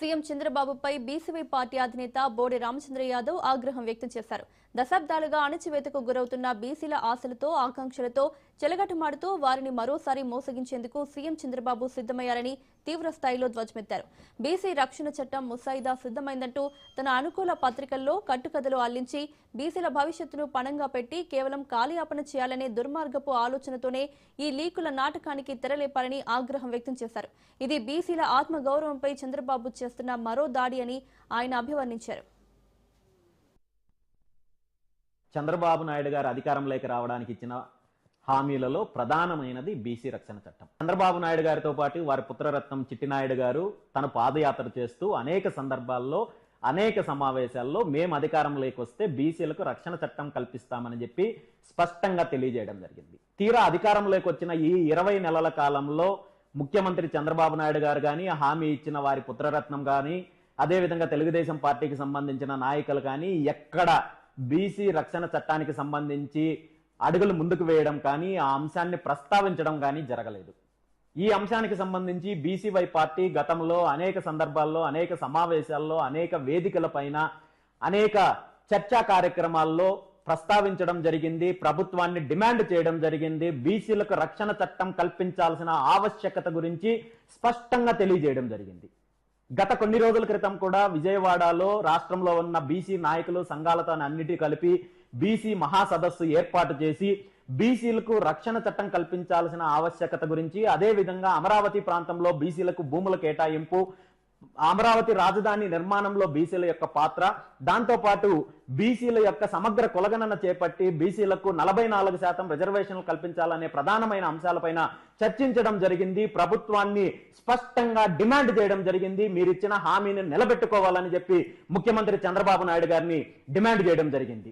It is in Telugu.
సీఎం చంద్రబాబుపై బీసీవై పార్టీ అధినేత బోడి రామచంద్ర యాదవ్ ఆగ్రహం వ్యక్తం చేశారు. దశాబ్దాలుగా అణచివేతకు గురవుతున్న బీసీల ఆశలతో ఆకాంక్షలతో చెలగటమాడుతూ వారిని మరోసారి మోసగించేందుకు సీఎం చంద్రబాబు సిద్ధమయ్యారని తీవ్ర స్థాయిలో ధ్వజమెత్తారు. బీసీ రక్షణ చట్టం ముసాయిదా సిద్ధమైందంటూ తన అనుకూల పత్రికల్లో కట్టుకథలు అల్లించి బీసీల భవిష్యత్తును పణంగా పెట్టి కేవలం కాలయాపన చేయాలనే దుర్మార్గపు ఆలోచనతోనే ఈ లీకుల నాటకానికి తెరలేపారని ఆగ్రహం వ్యక్తం చేశారు. ఇది బీసీల ఆత్మగౌరవంపై చంద్రబాబు చేస్తున్న మరో దాడి అని ఆయన అభివర్ణించారు. చంద్రబాబు నాయుడు గారు అధికారంలోకి రావడానికి ఇచ్చిన హామీలలో ప్రధానమైనది బీసీ రక్షణ చట్టం. చంద్రబాబు నాయుడు గారితో పాటు వారి పుత్రరత్నం చిట్టినాయుడు గారు తన పాదయాత్ర చేస్తూ అనేక సందర్భాల్లో అనేక సమావేశాల్లో మేము అధికారంలోకి వస్తే బీసీలకు రక్షణ చట్టం కల్పిస్తామని చెప్పి స్పష్టంగా తెలియజేయడం జరిగింది. తీరా అధికారంలోకి వచ్చిన ఈ 20 నెలల కాలంలో ముఖ్యమంత్రి చంద్రబాబు నాయుడు గారు కానీ, హామీ ఇచ్చిన వారి పుత్రరత్నం కానీ, అదేవిధంగా తెలుగుదేశం పార్టీకి సంబంధించిన నాయకులు కానీ ఎక్కడ బీసీ రక్షణ చట్టానికి సంబంధించి అడుగులు ముందుకు వేయడం కానీ, ఆ అంశాన్ని ప్రస్తావించడం కానీ జరగలేదు. ఈ అంశానికి సంబంధించి బీసీవై పార్టీ గతంలో అనేక సందర్భాల్లో, అనేక సమావేశాల్లో, అనేక వేదికల పైన, అనేక చర్చా కార్యక్రమాల్లో ప్రస్తావించడం జరిగింది. ప్రభుత్వాన్ని డిమాండ్ చేయడం జరిగింది. బీసీలకు రక్షణ చట్టం కల్పించాల్సిన ఆవశ్యకత గురించి స్పష్టంగా తెలియజేయడం జరిగింది. గత కొన్ని రోజుల క్రితం కూడా విజయవాడలో రాష్ట్రంలో ఉన్న బీసీ నాయకులు సంఘాలతో అన్నిటి కలిపి బీసీ మహాసదస్సు ఏర్పాటు చేసి బీసీలకు రక్షణ చట్టం కల్పించాల్సిన ఆవశ్యకత గురించి, అదేవిధంగా అమరావతి ప్రాంతంలో బీసీలకు భూముల కేటాయింపు, అమరావతి రాజధాని నిర్మాణంలో బీసీల యొక్క పాత్ర, దాంతోపాటు బీసీల యొక్క సమగ్ర కులగణన చేపట్టి బీసీలకు 44% రిజర్వేషన్లు కల్పించాలనే ప్రధానమైన అంశాలపైన చర్చించడం జరిగింది. ప్రభుత్వాన్ని స్పష్టంగా డిమాండ్ చేయడం జరిగింది. మీరిచ్చిన హామీని నిలబెట్టుకోవాలని చెప్పి ముఖ్యమంత్రి చంద్రబాబు నాయుడు గారిని డిమాండ్ చేయడం జరిగింది.